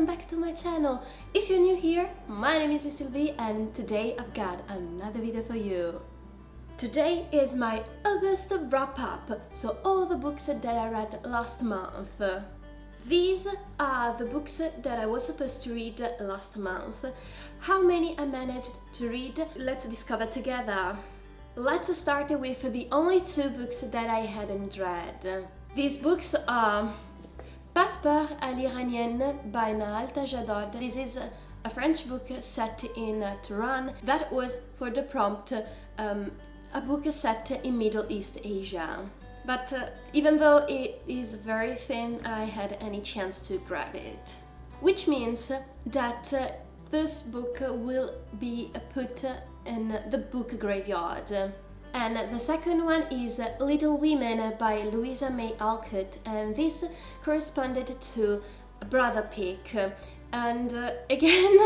back to my channel. If you're new here, my name is Sylvie and today I've got another video for you. Today is my August wrap-up, so all the books that I read last month. These are the books that I was supposed to read last month. How many I managed to read? Let's discover together. Let's start with the only two books that I hadn't read. These books are Passeport à l'Iranienne by Nahal Tajadod. This is a French book set in Tehran. That was for the prompt a book set in Middle East Asia. But even though it is very thin, I had any chance to grab it. Which means that this book will be put in the book graveyard. And the second one is Little Women by Louisa May Alcott, and this corresponded to Brother Pig. And again,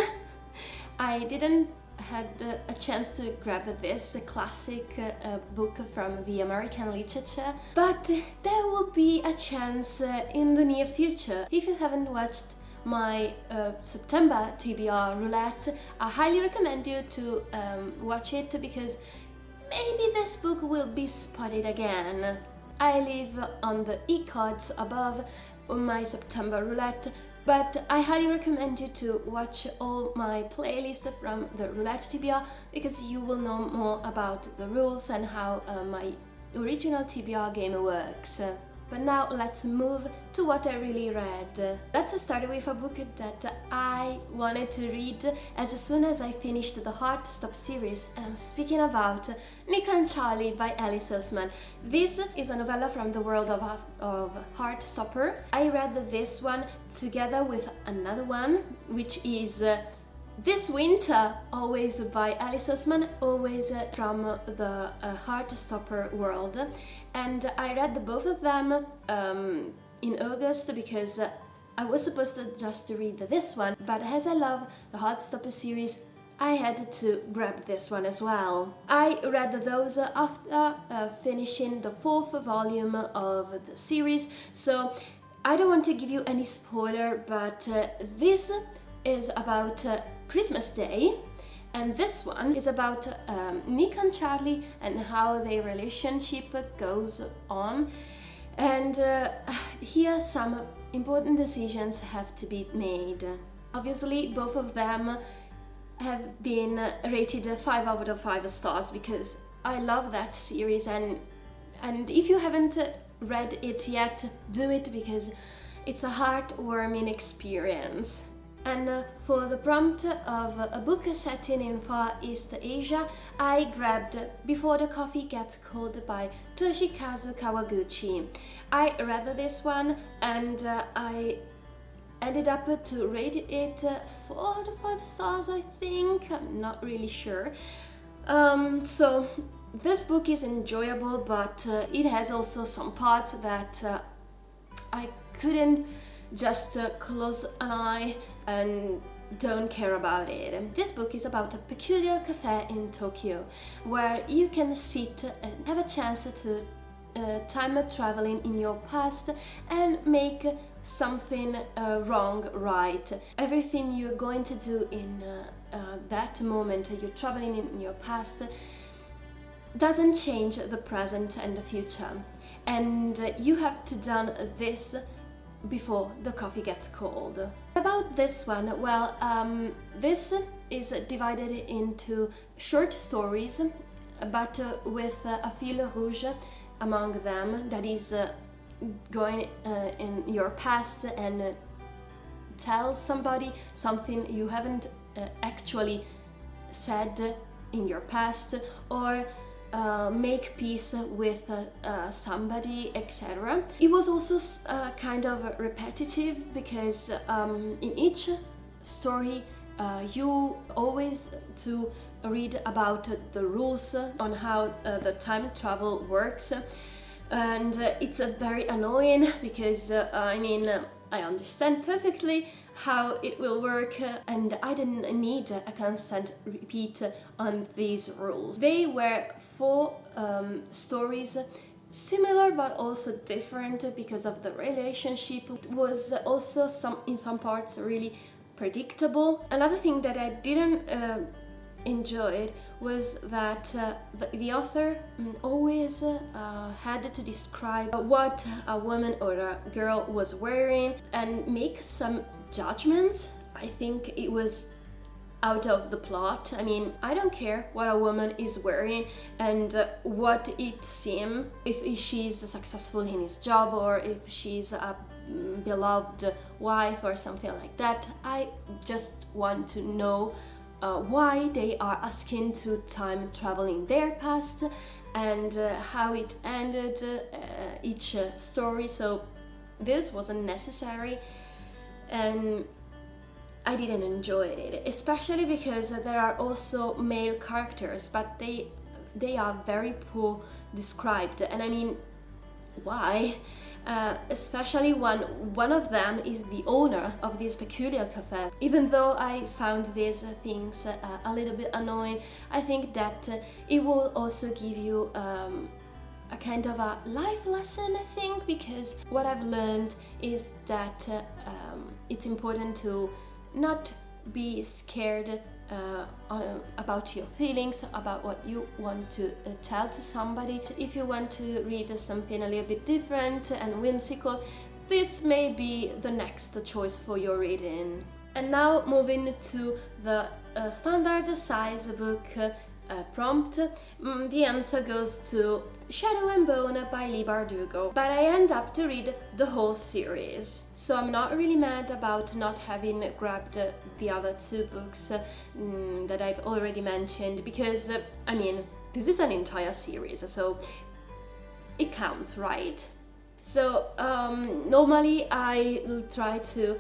I didn't had a chance to grab this classic book from the American literature, but there will be a chance in the near future. If you haven't watched my September TBR roulette, I highly recommend you to watch it because maybe this book will be spotted again. I leave on the e-cards above on my September roulette, but I highly recommend you to watch all my playlists from the roulette TBR because you will know more about the rules and how my original TBR game works. But now let's move to what I really read. Let's start with a book that I wanted to read as soon as I finished the Heartstop series, and I'm speaking about Nick and Charlie by Alice Oseman. This is a novella from the world of Heartstopper. I read this one together with another one, which is This Winter, always by Alice Oseman, always from the Heartstopper world. And I read both of them in August because I was supposed to just read this one, but as I love the Heartstopper series, I had to grab this one as well. I read those after finishing the 4th volume of the series, so I don't want to give you any spoiler, but this is about Christmas Day, and this one is about Nick and Charlie and how their relationship goes on. And here some important decisions have to be made. Obviously, both of them have been rated 5 out of 5 stars because I love that series, and if you haven't read it yet, do it because it's a heartwarming experience. And for the prompt of a book set in Far East Asia, I grabbed Before the Coffee Gets Cold by Toshikazu Kawaguchi. I read this one and I ended up to rate it 4 out of 5 stars, I think. I'm not really sure. So this book is enjoyable, but it has also some parts that I couldn't just close an eye and don't care about it. This book is about a peculiar cafe in Tokyo where you can sit and have a chance to time traveling in your past and make something wrong right. Everything you're going to do in that moment you're traveling in your past doesn't change the present and the future, and you have to done this before the coffee gets cold. About this one, well, this is divided into short stories, but with a fil rouge among them, that is going in your past and tell somebody something you haven't actually said in your past, or make peace with somebody, etc. It was also kind of repetitive because in each story you always to read about the rules on how the time travel works, and it's very annoying because I understand perfectly how it will work, and I didn't need a constant repeat on these rules. They were 4 stories, similar but also different because of the relationship. It was also in some parts really predictable. Another thing that I didn't enjoy was that the author always had to describe what a woman or a girl was wearing and make some judgments. I think it was out of the plot. I mean, I don't care what a woman is wearing and what it seems, if she's successful in his job or if she's a beloved wife or something like that. I just want to know why they are asking to time travel in their past and how it ended each story. So this wasn't necessary, and I didn't enjoy it, especially because there are also male characters, but they are very poor described, and I mean, why? Especially one of them is the owner of this peculiar cafe. Even though I found these things a little bit annoying, I think that it will also give you a kind of a life lesson, I think, because what I've learned is that it's important to not be scared about your feelings, about what you want to tell to somebody. If you want to read something a little bit different and whimsical, this may be the next choice for your reading. And now moving to the standard size book prompt, the answer goes to Shadow and Bone by Leigh Bardugo, but I end up to read the whole series. So I'm not really mad about not having grabbed the other two books that I've already mentioned, because, I mean, this is an entire series, so it counts, right? So normally I try to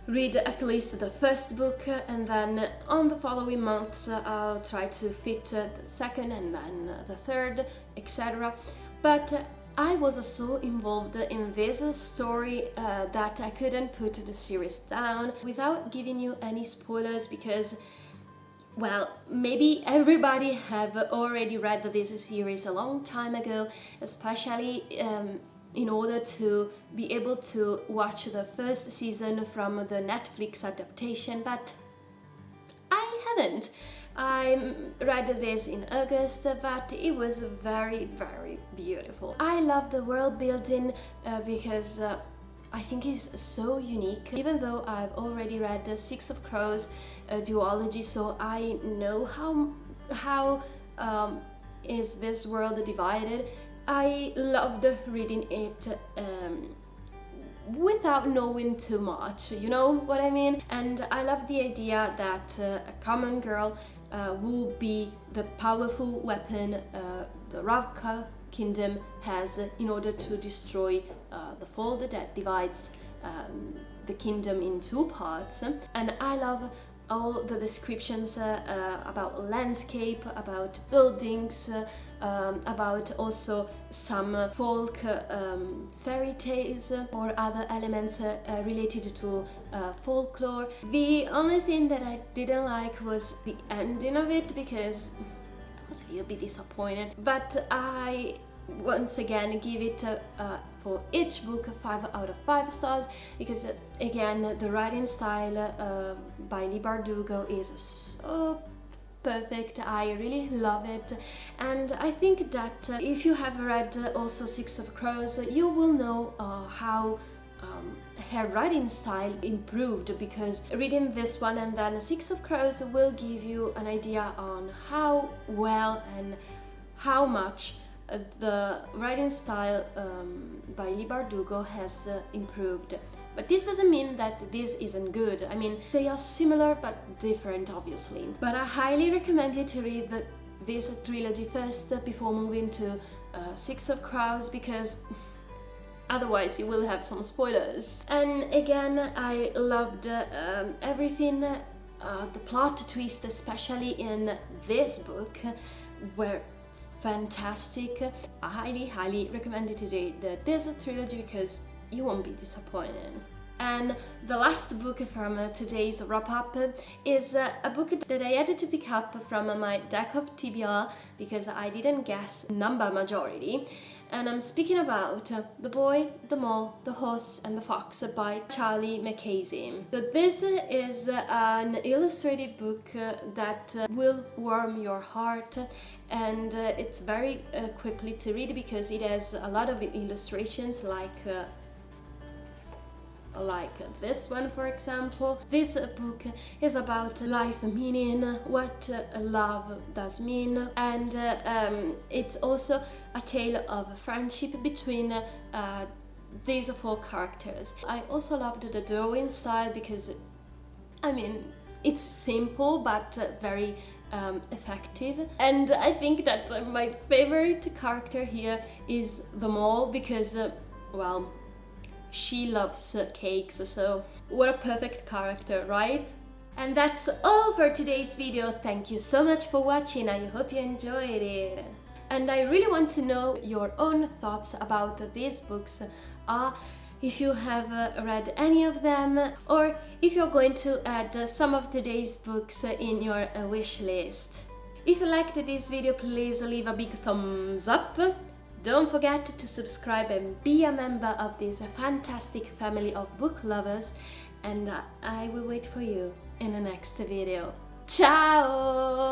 read at least the first book, and then on the following months I'll try to fit the second and then the third, etc. But I was so involved in this story that I couldn't put the series down without giving you any spoilers, because, well, maybe everybody have already read this series a long time ago, especially in order to be able to watch the first season from the Netflix adaptation, but I haven't. I read this in August, but it was very, very beautiful. I love the world building because I think it's so unique. Even though I've already read the Six of Crows duology, so I know how is this world divided. I loved reading it without knowing too much, you know what I mean? And I love the idea that a common girl will be the powerful weapon the Ravka kingdom has in order to destroy the fold that divides the kingdom in two parts. And I love all the descriptions about landscape, about buildings, about also some folk fairy tales or other elements related to folklore. The only thing that I didn't like was the ending of it, because I was a little bit disappointed, but I once again give it for each book 5 out of 5 stars, because again the writing style by Leigh Bardugo is so perfect. I really love it, and I think that if you have read also Six of Crows, you will know how her writing style improved, because reading this one and then Six of Crows will give you an idea on how well and how much the writing style by Leigh Bardugo has improved. But this doesn't mean that this isn't good. I mean, they are similar but different, obviously. But I highly recommend you to read this trilogy first before moving to Six of Crows, because otherwise you will have some spoilers. And again, I loved everything, the plot twist, especially in this book, were fantastic. I highly recommend you to read this trilogy because you won't be disappointed. And the last book from today's wrap-up is a book that I had to pick up from my deck of TBR because I didn't guess number majority. and I'm speaking about The Boy, the Mole, the Horse and the Fox by Charlie Mackay. So this is an illustrated book that will warm your heart, and it's very quickly to read because it has a lot of illustrations like this one, for example. This book is about life meaning, what love does mean, and it's also a tale of friendship between these four characters. I also loved the drawing style because, I mean, it's simple but very effective, and I think that my favorite character here is the mole because, well, she loves cakes, so what a perfect character, right? And that's all for today's video. Thank you so much for watching. I hope you enjoyed it. And I really want to know your own thoughts about these books. If you have read any of them, or if you're going to add some of today's books in your wish list. If you liked this video, please leave a big thumbs up. Don't forget to subscribe and be a member of this fantastic family of book lovers, and I will wait for you in the next video. Ciao!